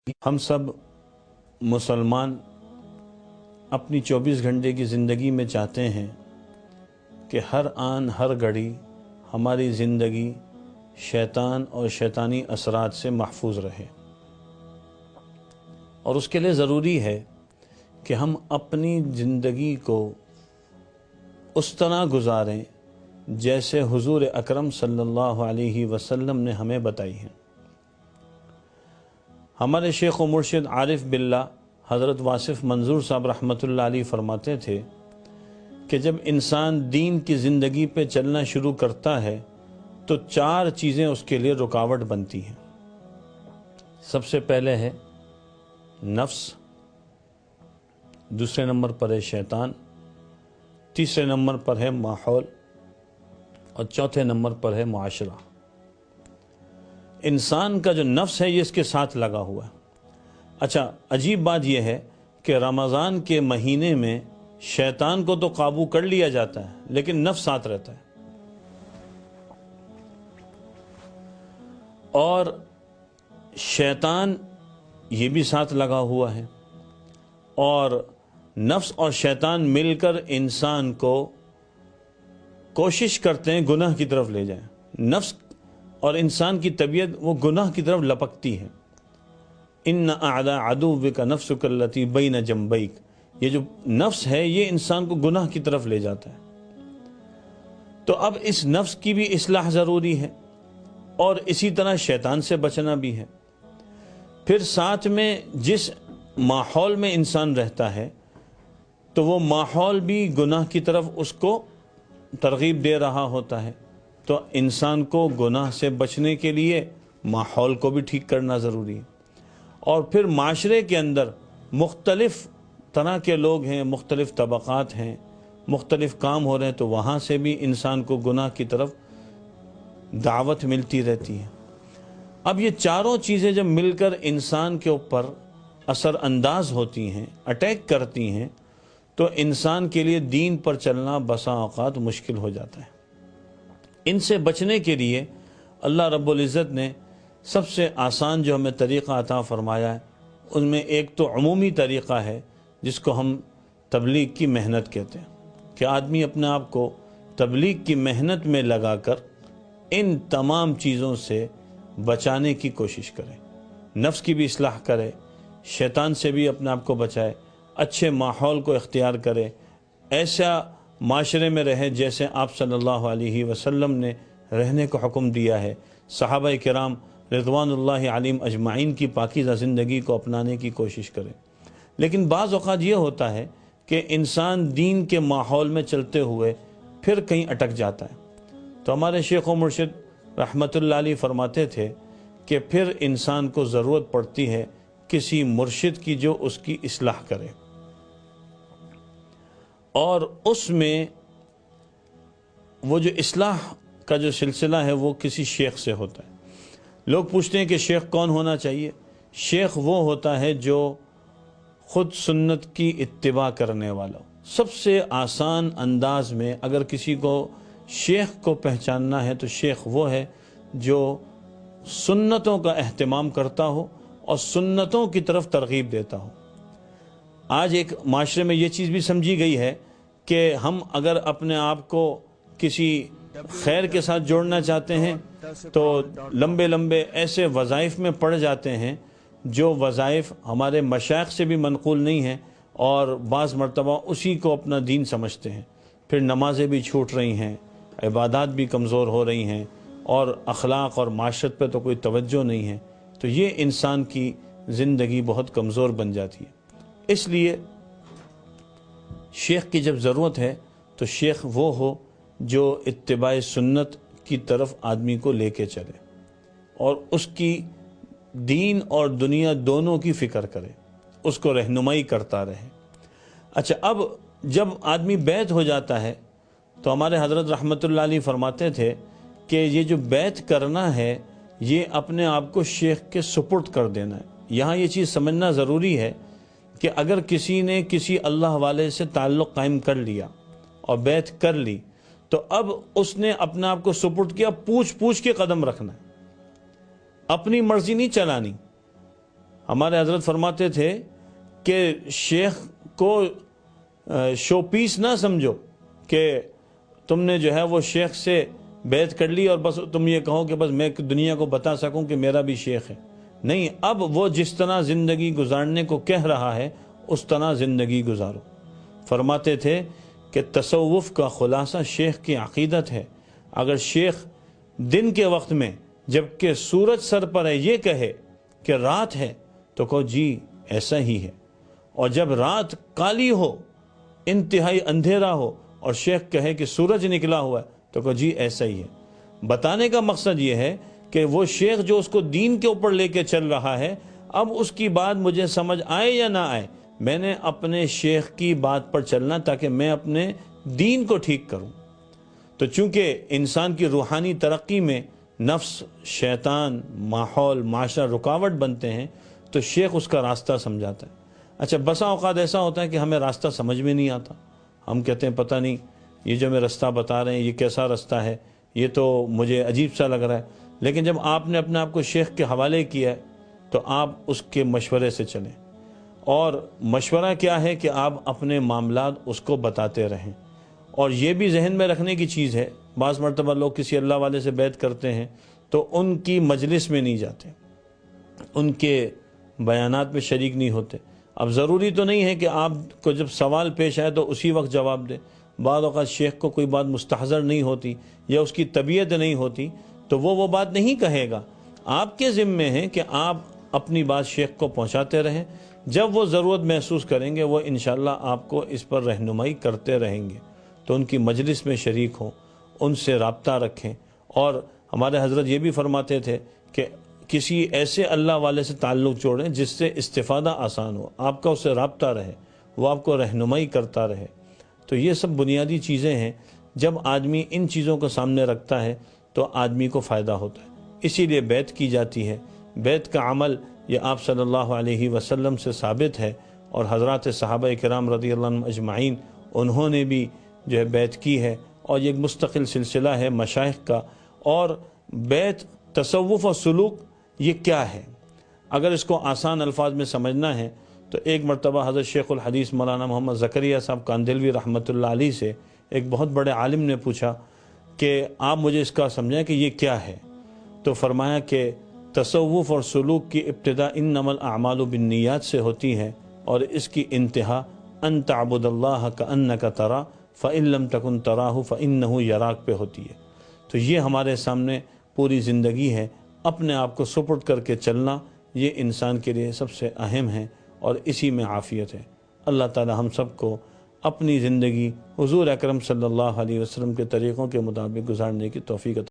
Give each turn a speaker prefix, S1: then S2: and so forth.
S1: ہم سب مسلمان اپنی 24 گھنٹے کی زندگی میں چاہتے ہیں کہ ہر آن ہر گھڑی ہماری زندگی شیطان اور شیطانی اثرات سے محفوظ رہے، اور اس کے لیے ضروری ہے کہ ہم اپنی زندگی کو اس طرح گزاریں جیسے حضور اکرم صلی اللہ علیہ وسلم نے ہمیں بتائی ہیں۔ ہمارے شیخ و مرشد عارف باللہ حضرت واصف منظور صاحب رحمۃ اللہ علیہ فرماتے تھے کہ جب انسان دین کی زندگی پہ چلنا شروع کرتا ہے تو 4 چیزیں اس کے لیے رکاوٹ بنتی ہیں۔ سب سے پہلے ہے نفس، دوسرے نمبر پر ہے شیطان، تیسرے نمبر پر ہے ماحول، اور چوتھے نمبر پر ہے معاشرہ۔ انسان کا جو نفس ہے یہ اس کے ساتھ لگا ہوا ہے۔ اچھا، عجیب بات یہ ہے کہ رمضان کے مہینے میں شیطان کو تو قابو کر لیا جاتا ہے لیکن نفس ساتھ رہتا ہے، اور شیطان یہ بھی ساتھ لگا ہوا ہے، اور نفس اور شیطان مل کر انسان کو کوشش کرتے ہیں گناہ کی طرف لے جائیں۔ نفس اور انسان کی طبیعت وہ گناہ کی طرف لپکتی ہے۔ ان اعداء عدوک نفسک التی بین جنبیک، یہ جو نفس ہے یہ انسان کو گناہ کی طرف لے جاتا ہے۔ تو اب اس نفس کی بھی اصلاح ضروری ہے، اور اسی طرح شیطان سے بچنا بھی ہے۔ پھر ساتھ میں جس ماحول میں انسان رہتا ہے تو وہ ماحول بھی گناہ کی طرف اس کو ترغیب دے رہا ہوتا ہے، تو انسان کو گناہ سے بچنے کے لیے ماحول کو بھی ٹھیک کرنا ضروری ہے۔ اور پھر معاشرے کے اندر مختلف طرح کے لوگ ہیں، مختلف طبقات ہیں، مختلف کام ہو رہے ہیں، تو وہاں سے بھی انسان کو گناہ کی طرف دعوت ملتی رہتی ہے۔ اب یہ چاروں چیزیں جب مل کر انسان کے اوپر اثر انداز ہوتی ہیں، اٹیک کرتی ہیں، تو انسان کے لیے دین پر چلنا بسا اوقات مشکل ہو جاتا ہے۔ ان سے بچنے کے لیے اللہ رب العزت نے سب سے آسان جو ہمیں طریقہ عطا فرمایا ہے، ان میں ایک تو عمومی طریقہ ہے جس کو ہم تبلیغ کی محنت کہتے ہیں، کہ آدمی اپنے آپ کو تبلیغ کی محنت میں لگا کر ان تمام چیزوں سے بچانے کی کوشش کرے، نفس کی بھی اصلاح کرے، شیطان سے بھی اپنے آپ کو بچائے، اچھے ماحول کو اختیار کرے، ایسا معاشرے میں رہے جیسے آپ صلی اللہ علیہ وسلم نے رہنے کو حکم دیا ہے، صحابہ کرام رضوان اللہ علیہم اجمعین کی پاکیزہ زندگی کو اپنانے کی کوشش کرے۔ لیکن بعض اوقات یہ ہوتا ہے کہ انسان دین کے ماحول میں چلتے ہوئے پھر کہیں اٹک جاتا ہے، تو ہمارے شیخ و مرشد رحمۃ اللہ علیہ فرماتے تھے کہ پھر انسان کو ضرورت پڑتی ہے کسی مرشد کی جو اس کی اصلاح کرے، اور اس میں وہ جو اصلاح کا جو سلسلہ ہے وہ کسی شیخ سے ہوتا ہے۔ لوگ پوچھتے ہیں کہ شیخ کون ہونا چاہیے؟ شیخ وہ ہوتا ہے جو خود سنت کی اتباع کرنے والا ہو۔ سب سے آسان انداز میں اگر کسی کو شیخ کو پہچاننا ہے تو شیخ وہ ہے جو سنتوں کا اہتمام کرتا ہو اور سنتوں کی طرف ترغیب دیتا ہو۔ آج ایک معاشرے میں یہ چیز بھی سمجھی گئی ہے کہ ہم اگر اپنے آپ کو کسی خیر کے ساتھ جوڑنا چاہتے ہیں تو لمبے لمبے ایسے وظائف میں پڑ جاتے ہیں جو وظائف ہمارے مشائخ سے بھی منقول نہیں ہیں، اور بعض مرتبہ اسی کو اپنا دین سمجھتے ہیں۔ پھر نمازیں بھی چھوٹ رہی ہیں، عبادات بھی کمزور ہو رہی ہیں، اور اخلاق اور معاشرت پہ تو کوئی توجہ نہیں ہے، تو یہ انسان کی زندگی بہت کمزور بن جاتی ہے۔ اس لیے شیخ کی جب ضرورت ہے تو شیخ وہ ہو جو اتباع سنت کی طرف آدمی کو لے کے چلے، اور اس کی دین اور دنیا دونوں کی فکر کرے، اس کو رہنمائی کرتا رہے۔ اچھا، اب جب آدمی بیعت ہو جاتا ہے تو ہمارے حضرت رحمۃ اللہ علیہ فرماتے تھے کہ یہ جو بیعت کرنا ہے یہ اپنے آپ کو شیخ کے سپرد کر دینا ہے۔ یہاں یہ چیز سمجھنا ضروری ہے کہ اگر کسی نے کسی اللہ والے سے تعلق قائم کر لیا اور بیعت کر لی تو اب اس نے اپنے آپ کو سپرد کیا، پوچھ پوچھ کے قدم رکھنا ہے، اپنی مرضی نہیں چلانی۔ ہمارے حضرت فرماتے تھے کہ شیخ کو شو پیس نہ سمجھو کہ تم نے جو ہے وہ شیخ سے بیعت کر لی اور بس تم یہ کہو کہ بس میں دنیا کو بتا سکوں کہ میرا بھی شیخ ہے. نہیں، اب وہ جس طرح زندگی گزارنے کو کہہ رہا ہے اس طرح زندگی گزارو. فرماتے تھے کہ تصوف کا خلاصہ شیخ کی عقیدت ہے. اگر شیخ دن کے وقت میں جبکہ سورج سر پر ہے یہ کہے کہ رات ہے تو کہو جی ایسا ہی ہے، اور جب رات کالی ہو، انتہائی اندھیرا ہو، اور شیخ کہے کہ سورج نکلا ہوا ہے تو کہو جی ایسا ہی ہے. بتانے کا مقصد یہ ہے کہ وہ شیخ جو اس کو دین کے اوپر لے کے چل رہا ہے، اب اس کی بات مجھے سمجھ آئے یا نہ آئے، میں نے اپنے شیخ کی بات پر چلنا تاکہ میں اپنے دین کو ٹھیک کروں. تو چونکہ انسان کی روحانی ترقی میں نفس، شیطان، ماحول، معاشرہ رکاوٹ بنتے ہیں تو شیخ اس کا راستہ سمجھاتا ہے. اچھا، بسا اوقات ایسا ہوتا ہے کہ ہمیں راستہ سمجھ میں نہیں آتا. ہم کہتے ہیں پتہ نہیں یہ جو ہمیں راستہ بتا رہے ہیں یہ کیسا راستہ ہے، یہ تو مجھے عجیب سا لگ رہا ہے. لیکن جب آپ نے اپنے آپ کو شیخ کے حوالے کیا ہے تو آپ اس کے مشورے سے چلیں. اور مشورہ کیا ہے کہ آپ اپنے معاملات اس کو بتاتے رہیں. اور یہ بھی ذہن میں رکھنے کی چیز ہے، بعض مرتبہ لوگ کسی اللہ والے سے بیعت کرتے ہیں تو ان کی مجلس میں نہیں جاتے، ان کے بیانات میں شریک نہیں ہوتے. اب ضروری تو نہیں ہے کہ آپ کو جب سوال پیش آئے تو اسی وقت جواب دیں. بعض اوقات شیخ کو کوئی بات مستحضر نہیں ہوتی یا اس کی طبیعت نہیں ہوتی تو وہ بات نہیں کہے گا. آپ کے ذمے ہیں کہ آپ اپنی بات شیخ کو پہنچاتے رہیں. جب وہ ضرورت محسوس کریں گے وہ انشاءاللہ آپ کو اس پر رہنمائی کرتے رہیں گے. تو ان کی مجلس میں شریک ہوں، ان سے رابطہ رکھیں. اور ہمارے حضرت یہ بھی فرماتے تھے کہ کسی ایسے اللہ والے سے تعلق جوڑیں جس سے استفادہ آسان ہو، آپ کا اس سے رابطہ رہے، وہ آپ کو رہنمائی کرتا رہے. تو یہ سب بنیادی چیزیں ہیں. جب آدمی ان چیزوں کو سامنے رکھتا ہے تو آدمی کو فائدہ ہوتا ہے. اسی لیے بیعت کی جاتی ہے. بیعت کا عمل یہ آپ صلی اللہ علیہ وسلم سے ثابت ہے، اور حضرات صحابہ کرام رضی اللہ عنہم اجمعین انہوں نے بھی جو ہے بیعت کی ہے. اور یہ ایک مستقل سلسلہ ہے مشائخ کا. اور بیعت، تصوف اور سلوک یہ کیا ہے؟ اگر اس کو آسان الفاظ میں سمجھنا ہے تو ایک مرتبہ حضرت شیخ الحدیث مولانا محمد زکریا صاحب کاندھلوی رحمۃ اللہ علیہ سے ایک بہت بڑے عالم نے پوچھا کہ آپ مجھے اس کا سمجھائیں کہ یہ کیا ہے. تو فرمایا کہ تصوف اور سلوک کی ابتدا انما الاعمال بالنیات سے ہوتی ہے، اور اس کی انتہا ان تعبد اللہ کأنک ترا فإن لم تکن تراہ فإنہ یراک پہ ہوتی ہے. تو یہ ہمارے سامنے پوری زندگی ہے. اپنے آپ کو سپرد کر کے چلنا یہ انسان کے لیے سب سے اہم ہے، اور اسی میں عافیت ہے. اللہ تعالی ہم سب کو اپنی زندگی حضور اکرم صلی اللہ علیہ وسلم کے طریقوں کے مطابق گزارنے کی توفیق عطا